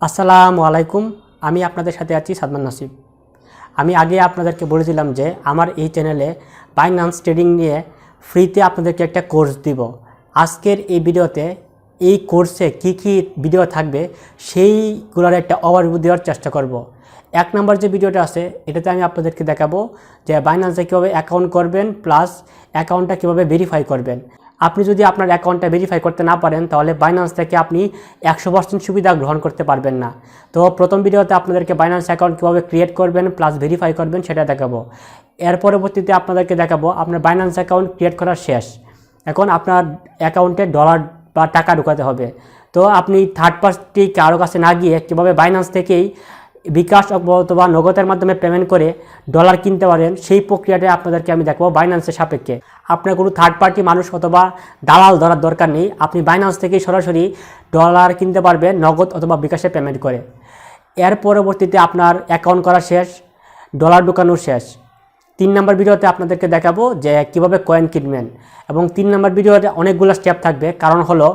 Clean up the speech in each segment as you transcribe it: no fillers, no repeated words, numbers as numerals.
আসসালামু আলাইকুম। আমি আপনাদের সাথে আছি সাদমান নাসিব। আমি আগে আপনাদেরকে বলেছিলাম যে আমার এই চ্যানেলে বাইন্যান্স ট্রেডিং নিয়ে ফ্রিতে আপনাদেরকে একটা কোর্স দিব। আজকের এই ভিডিওতে এই কোর্সে কি কি ভিডিও থাকবে সেইগুলোর একটা ওভারভিউ দেওয়ার চেষ্টা করব। 1 নম্বর যে ভিডিওটা আছে এটাতে আমি আপনাদেরকে দেখাবো যে বাইন্যান্সে কীভাবে অ্যাকাউন্ট করবেন, প্লাস অ্যাকাউন্টটা কীভাবে ভেরিফাই করবেন। আপনি যদি আপনার অ্যাকাউন্টটা ভেরিফাই করতে না পারেন তাহলে বাইন্যান্স থেকে আপনি 100% সুবিধা গ্রহণ করতে পারবেন না। তো প্রথম ভিডিওতে আপনাদেরকে বাইন্যান্স অ্যাকাউন্ট কীভাবে ক্রিয়েট করবেন প্লাস ভেরিফাই করবেন সেটা দেখাবো। এর পরবর্তীতে আপনাদেরকে দেখাবো আপনার বাইন্যান্স অ্যাকাউন্ট ক্রিয়েট করা শেষ। এখন আপনার অ্যাকাউন্টে ডলার বা টাকা ঢোকাতে হবে। তো আপনি থার্ড পার্টি কারো কাছে না গিয়ে কীভাবে বাইন্যান্স থেকেই বিকাশ অথবা নগদের মাধ্যমে পেমেন্ট করে ডলার কিনতে পারেন সেই প্রক্রিয়াটা আপনাদেরকে আমি দেখাবো বাইন্যান্সের সাপেক্ষে। আপনার কোনো থার্ড পার্টি মানুষ অথবা দালাল ধরার দরকার নেই, আপনি বাইন্যান্স থেকেই সরাসরি ডলার কিনতে পারবেন নগদ অথবা বিকাশে পেমেন্ট করে। এর পরবর্তীতে আপনার অ্যাকাউন্ট করা শেষ, ডলার ঢোকানো শেষ। 3 নম্বর ভিডিওতে আপনাদেরকে দেখাবো যে কীভাবে কয়েন কিনবেন, এবং 3 নম্বর ভিডিওতে অনেকগুলো স্টেপ থাকবে। কারণ হলো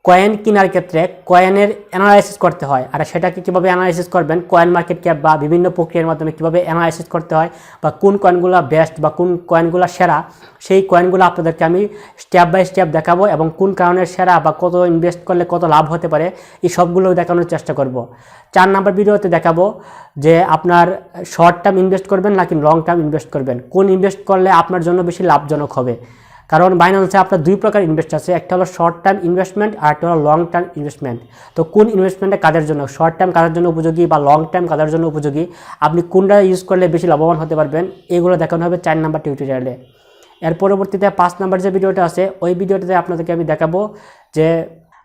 কয়েন কেনার ক্ষেত্রে কয়েনের অ্যানালাইসিস করতে হয়, আর সেটাকে কীভাবে অ্যানালাইসিস করবেন, কয়েন মার্কেট ক্যাপ বা বিভিন্ন প্রক্রিয়ার মাধ্যমে কীভাবে অ্যানালাইসিস করতে হয়, বা কোন কয়েনগুলো বেস্ট বা কোন কয়েনগুলো সেরা, সেই কয়েনগুলো আপনাদেরকে আমি স্টেপ বাই স্টেপ দেখাবো, এবং কোন কারণের সেরা বা কত ইনভেস্ট করলে কত লাভ হতে পারে এই সবগুলো দেখানোর চেষ্টা করব। 4 নম্বর ভিডিওতে দেখাবো যে আপনার শর্ট টার্ম ইনভেস্ট করবেন নাকি লং টার্ম ইনভেস্ট করবেন, কোন ইনভেস্ট করলে আপনার জন্য বেশি লাভজনক হবে। কারণ বাইন্যান্সে আপনার 2 প্রকার ইনভেস্ট আছে, একটা হলো শর্ট টার্ম ইনভেস্টমেন্ট আর একটা হলো লং টার্ম ইনভেস্টমেন্ট। তো কোন ইনভেস্টমেন্টটা কাদের জন্য, শর্ট টার্ম কাদের জন্য উপযোগী বা লং টার্ম কাদের জন্য উপযোগী, আপনি কোনটা ইউজ করলে বেশি লাভবান হতে পারবেন, এগুলো দেখানো হবে 4 নম্বর টিউটোরিয়ালে। এর পরবর্তীতে 5 নম্বর যে ভিডিওটা আছে ওই ভিডিওটাতে আপনাদেরকে আমি দেখাবো যে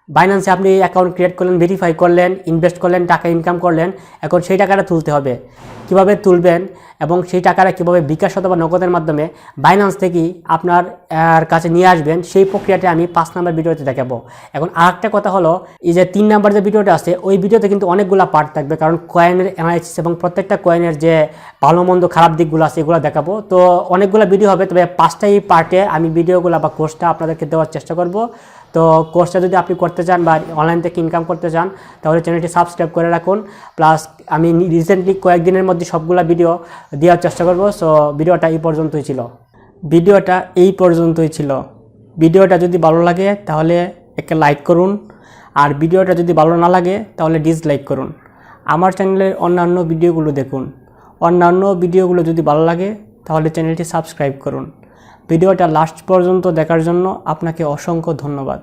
বাইন্যান্সে আপনি অ্যাকাউন্ট ক্রিয়েট করলেন, ভেরিফাই করলেন, ইনভেস্ট করলেন, টাকা ইনকাম করলেন, এখন সেই টাকাটা তুলতে হবে, কিভাবে তুলবেন এবং সেই টাকাটা কীভাবে বিকাশ অথবা নগদের মাধ্যমে বাইন্যান্স থেকেই আপনার কাছে নিয়ে আসবেন সেই প্রক্রিয়াটা আমি 5 নম্বর ভিডিওতে দেখাবো। এখন আরেকটা কথা হলো এই যে 3 নম্বর যে ভিডিওটা আছে ওই ভিডিওতে কিন্তু অনেকগুলো পার্ট থাকবে, কারণ কয়েনের অ্যানালাইসিস এবং প্রত্যেকটা কয়েনের যে ভালো মন্দ খারাপ দিকগুলো আছে এগুলো দেখাবো। তো অনেকগুলো ভিডিও হবে, তবে 5টাই পার্টে আমি ভিডিওগুলো বা কোর্সটা আপনাদেরকে দেওয়ার চেষ্টা করব। তো কোর্সটা যদি আপনি করতে চান বা অনলাইন থেকে ইনকাম করতে চান তাহলে চ্যানেলটি সাবস্ক্রাইব করে রাখুন। প্লাস আমি রিসেন্টলি কয়েকদিনের মধ্যে সবগুলা ভিডিও দেওয়ার চেষ্টা করব। সো ভিডিওটা এই পর্যন্তই ছিল। ভিডিওটা যদি ভালো লাগে তাহলে একটা লাইক করুন, আর ভিডিওটা যদি ভালো না লাগে তাহলে ডিসলাইক করুন। আমার চ্যানেলের অন্যান্য ভিডিওগুলো দেখুন, অন্যান্য ভিডিওগুলো যদি ভালো লাগে তাহলে চ্যানেলটি সাবস্ক্রাইব করুন। ভিডিওটা লাস্ট পর্যন্ত দেখার জন্য আপনাকে অসংখ্য ধন্যবাদ।